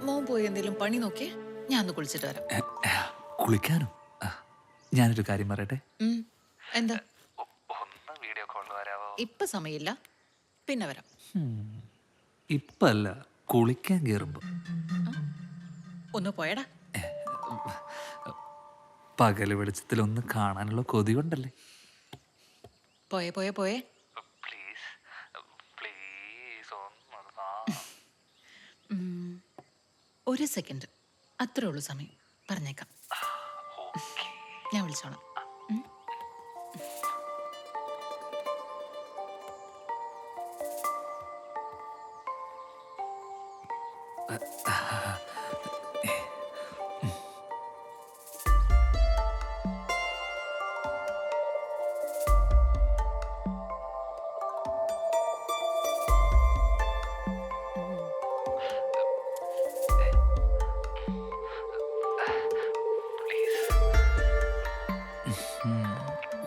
മോൻ പോയി എന്തെങ്കിലും പണി നോക്കിയേ, ഞാൻ ഒന്ന് കുളിച്ചിട്ട് വരാം. കുളിക്കാനോ? ഞാനൊരു കാര്യം പറയട്ടെ. എന്താ? ഒന്ന് വീഡിയോ കോൾ വരാവോ? ഇപ്പൊ സമയമില്ല, പിന്നെ വരാം. ഇപ്പല്ല, കുളിക്കാൻ കയറുമ്പോ. ഒന്ന് പോയടാ. പകല് വെളിച്ചത്തിൽ ഒന്ന് കാണാനുള്ള കൊതി കൊണ്ടല്ലേ. പോയേ പോയേ പോയേ. പ്ലീസ് പ്ലീസ് ഒരു സെക്കൻഡ്, അത്രേ ഉള്ളൂ സമയം. പറഞ്ഞേക്കാം, ഞാൻ വിളിച്ചോളാം.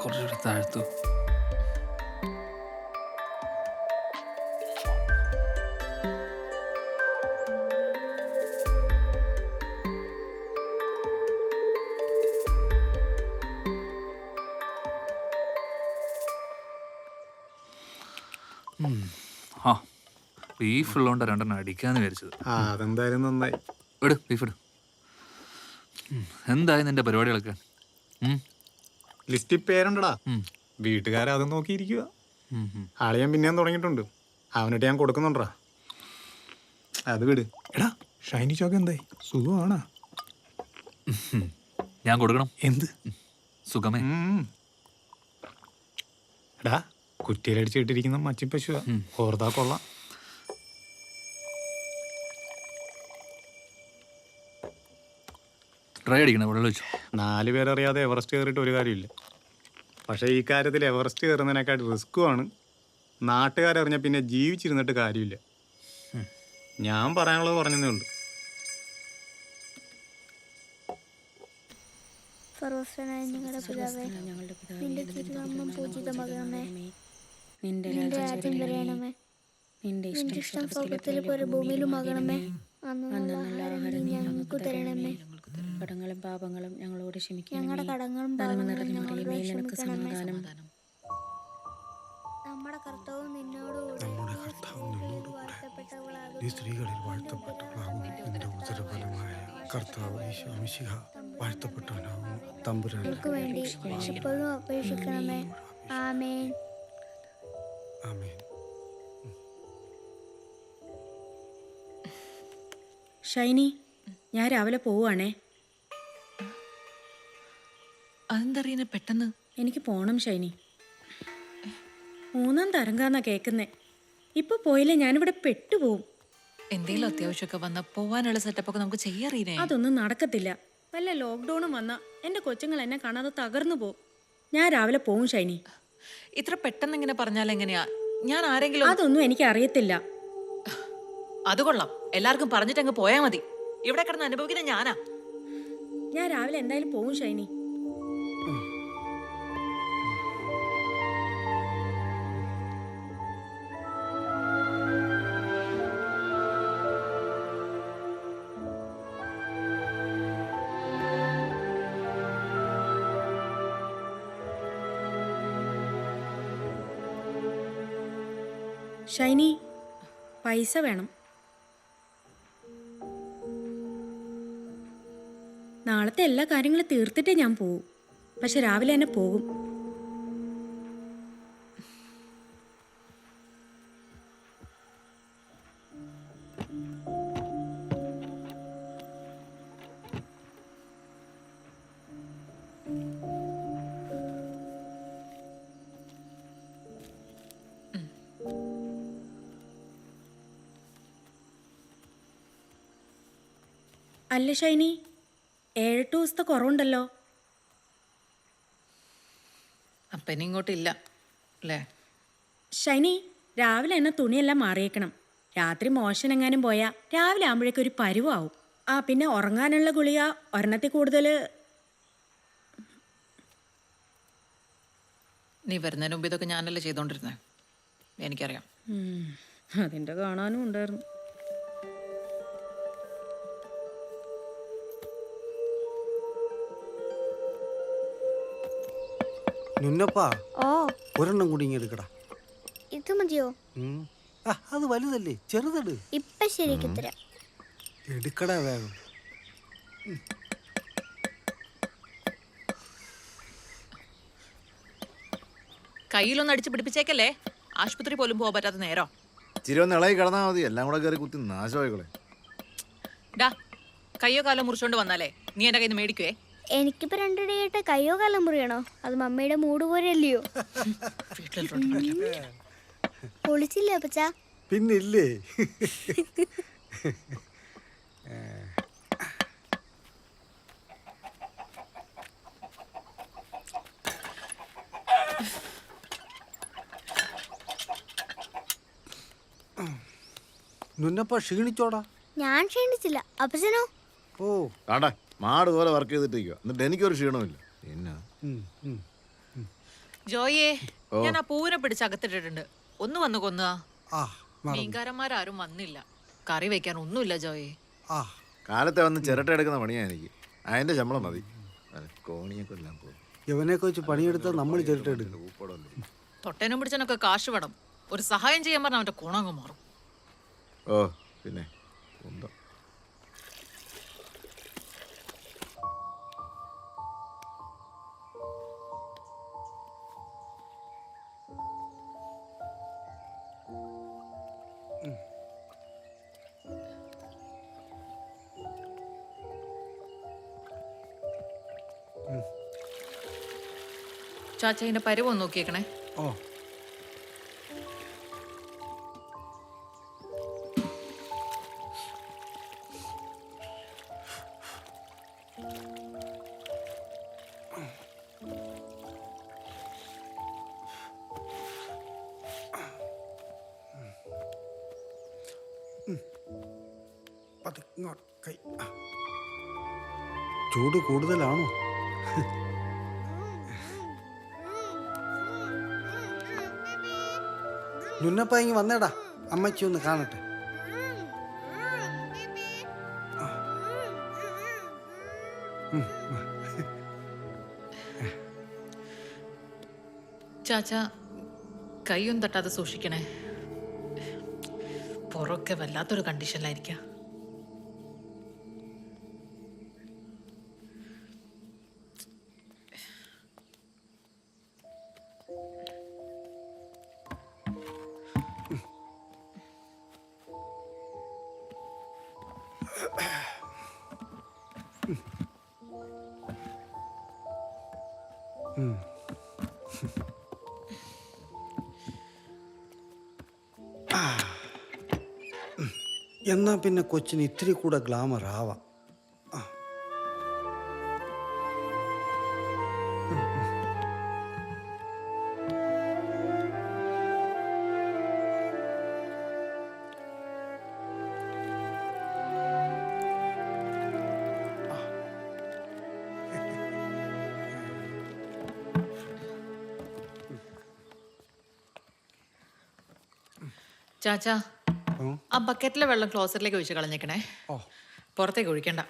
കുറച്ചുകൂടി താഴ്ത്തു. ആ, ബീഫ് ഉള്ളതുകൊണ്ട് രണ്ടെണ്ണം അടിക്കാന്ന് വിചാരിച്ചത്. അതെന്തായാലും നന്നായി. ഇട് ബീഫ് ഇട്. എന്തായി നിന്റെ പരിപാടികളൊക്കെ? ലിസ്റ്റിൽ പേരുണ്ടടാ. വീട്ടുകാരെ അത് നോക്കിയിരിക്കുക. ആളെ ഞാൻ പിന്നെയും തുടങ്ങിയിട്ടുണ്ട്. അവനിട്ട് ഞാൻ കൊടുക്കുന്നുണ്ടാ. അത് വിട്. എടാ, ഷൈനി ചോക്ക് എന്തായി? സുഖമാണോ? ഞാൻ കൊടുക്കണം. എന്ത് സുഖമേ? എടാ, കുറ്റിയിലടിച്ചിട്ടിരിക്കുന്ന മച്ചിപ്പശുവാ. ഓർത്താ കൊള്ളാം. ട്രൈ അടിക്കണം, വെള്ളം വെച്ചു. 4 പേരറിയാതെ എവറസ്റ്റ് കയറിയിട്ട് ഒരു കാര്യമില്ല. പക്ഷേ ഈ കാര്യത്തിൽ എവറസ്റ്റ് കയറുന്നതിനേക്കാൾ റിസ്ക്കുമാണ്. നാട്ടുകാരറിഞ്ഞാൽ പിന്നെ ജീവിച്ചിരുന്നിട്ട് കാര്യമില്ല. ഞാൻ പറയാനുള്ളത് പറഞ്ഞതേ ഉള്ളൂ. സർവസ്വനായ ഞങ്ങളുടെ പിതാവേ, നിന്റെ തിരുനാമം പൂജിതമാകണമേ. നിന്റെ രാജ്യം വരണമേ. നിന്റെ ഇഷ്ടം സ്വർഗ്ഗത്തിലെ പോലെ ഭൂമിയിലുമാകണമേ. അന്നുള്ള ആഹാരം ഞങ്ങൾക്ക് തരണമേ. കടങ്ങളും പാപങ്ങളും ഞങ്ങളോട് ക്ഷമിക്കണമേ. ഞങ്ങളുടെ കടങ്ങളും പാപങ്ങളും ഞങ്ങളോട് ക്ഷമിക്കണമേ. നമ്മുടെ കർത്താവ് നിന്നോടുകൂടെ ഈ സ്ത്രീകളിൽ വാഴ്ത്തപ്പെട്ടവളാകുന്നു. നിന്റെ ഉദരഫലമായ കർത്താവ് ഈശോ മിശിഹ വാഴ്ത്തപ്പെട്ടവനാകുന്നു. തമ്പുരാൻ വേണ്ടി ഇപ്പോഴും അപേക്ഷിക്കണമേ. ആമേൻ. ആമേൻ. ഷൈനി, ഞാൻ രാവിലെ പോവുകയാണേ. അതെന്തറിയുന്ന പെട്ടെന്ന്? എനിക്ക് പോണം ഷൈനി. 3-ാം തരംഗാന്നാ കേൾക്കുന്നേ. ഇപ്പൊ പോയില്ലേ ഞാനിവിടെ പെട്ടുപോകും. എന്തെങ്കിലും അത്യാവശ്യമൊക്കെ വന്ന പോവാനുള്ള സെറ്റപ്പൊക്കെ നമുക്ക് ചെയ്യാറിയേ. അതൊന്നും നടക്കത്തില്ല. വല്ല ലോക്ക്ഡൌണും വന്നാ എന്റെ കൊച്ചുങ്ങൾ എന്നെ കാണാതെ തകർന്നു പോകും. ഞാൻ രാവിലെ പോവും ഷൈനി. ഇത്ര പെട്ടെന്ന് ഇങ്ങനെ പറഞ്ഞാൽ എങ്ങനെയാ? ഞാൻ ആരെങ്കിലും... അതൊന്നും എനിക്ക് അറിയത്തില്ല. അത് കൊള്ളാം, എല്ലാവർക്കും പറഞ്ഞിട്ട് അങ്ങ് പോയാ മതി. ഇവിടെ കിടന്ന് അനുഭവിക്കുന്ന ഞാനാ. ഞാൻ രാവിലെ എന്തായാലും പോവും ഷൈനി. ഷൈനി, പൈസ വേണം. നാളത്തെ എല്ലാ കാര്യങ്ങളും തീർത്തിട്ടേ ഞാൻ പോവും. പക്ഷെ രാവിലെ തന്നെ പോകും. അല്ല ഷൈനി, 7-8 ദിവസത്തെ കുറവുണ്ടല്ലോ. അപ്പനി ഇങ്ങോട്ടില്ല അല്ലേ? ഷൈനി, രാവിലെ എന്നെ തുണിയെല്ലാം മാറിയേക്കണം. രാത്രി മോഷൻ എങ്ങാനും പോയാൽ രാവിലെ ആകുമ്പോഴേക്കും ഒരു പരുവാവും. പിന്നെ ഉറങ്ങാനുള്ള ഗുളിക ഒരെണ്ണത്തിൽ കൂടുതൽ. നീ വരുന്നതിന് മുമ്പ് ഇതൊക്കെ ഞാനല്ലേ ചെയ്തോണ്ടിരുന്നേ, എനിക്കറിയാം. അതിൻ്റെ കാണാനും ഉണ്ടായിരുന്നു. നുന്നപ്പാ ഓ ഒരെണ്ണം കൂടി ഇങ്ങനെ എടുക്കടാ. ഇത് മതിയോ? അത് വലുതല്ലേ, ചെറുതെട്. ഇപ്പൊ ശരിക്ക് തരാം. എടുക്കടാ വേഗം. കയ്യിലൊന്ന് അടിച്ച് പിടിപ്പിച്ചേക്കല്ലേ, ആശുപത്രി പോലും പോകാൻ പറ്റാത്ത നേരോ. ഇച്ചിരി ഒന്ന് ഇളകി കിടന്നാൽ മതി, എല്ലാം കൂടെ കയറി കുത്തി നാശമായിക്കളെ. ഡാ, കയ്യോ കാലോ മുറിച്ചോണ്ട് വന്നാലേ നീ എന്റെ കയ്യിൽ നിന്ന് മേടിക്കുവേ. എനിക്കിപ്പോ രണ്ടിടയായിട്ട് കയ്യോ കാലം മുറിയണോ? അത് മമ്മിയുടെ മൂട് പോലെ അല്ലയോ? പൊളിച്ചില്ലേ അപ്പച്ച? പിന്നില്ലേ. നുന്നപ്പ ക്ഷീണിച്ചോടാ? ഞാൻ ക്ഷീണിച്ചില്ല. അപ്പച്ചനോ? ഓ. കാണ്ടാ മാട് പോലെ വർക്ക് ചെയ്തിട്ടിരിക്കുക, എന്നിട്ട് എനിക്കൊരു ക്ഷീണമില്ല. പിന്നെ ഉം, ഉം. ജോയേ, ഞാൻ ആ പൂവിനെ പിടിച്ച് അകത്തിട്ടിട്ടുണ്ട്. ഒന്ന് വന്ന് കൊന്നുക. ആ മറന്നു. മീൻകാരന്മാരും വന്നില്ല, കറി വെക്കാൻ ഒന്നുമില്ല ജോയേ. ആ കാലത്തെ വന്ന് ചിരട്ട എടുക്കുന്ന പണിയാ എനിക്ക്. അതിന്റെ ശമ്പളം മതി. കോണിയൊക്കെ എല്ലാം പോകും. യവനെയൊക്കെ വെച്ച് പണിയെടുത്താൽ നമ്മൾ ചിരട്ട എടുക്കും. തൊട്ടേനും പിടിച്ചനൊക്കെ കാശ് വേണം. ഒരു സഹായം ചെയ്യാൻ പറഞ്ഞാൽ അവന്റെ ഗുണങ്ങ് മാറും. ഓ പിന്നെ ഉണ്ടോ. ചാച്ചതിന്റെ പരുവം നോക്കിയേക്കണേ. ഓ. കൈ ചൂട് കൂടുതലാണോ? നുന്നപ്പ ഇങ്ങ് വന്നേടാ, അമ്മച്ചി ഒന്ന് കാണട്ടെ. ചാച്ച കൈയൊന്നും തട്ടാതെ സൂക്ഷിക്കണേ. പുറമൊക്കെ വല്ലാത്തൊരു കണ്ടീഷനിലായിരിക്കാം. എന്നാ പിന്നെ കൊച്ചിന് ഇത്തിരി കൂടെ ഗ്ലാമർ ആവാം. ചാച്ച, ആ ബക്കറ്റിലെ വെള്ളം ക്ലോസറ്റിലേക്ക് ഒഴിച്ച് കളഞ്ഞേക്കണേ. ഓ. പുറത്തേക്ക് ഒഴിക്കണ്ട.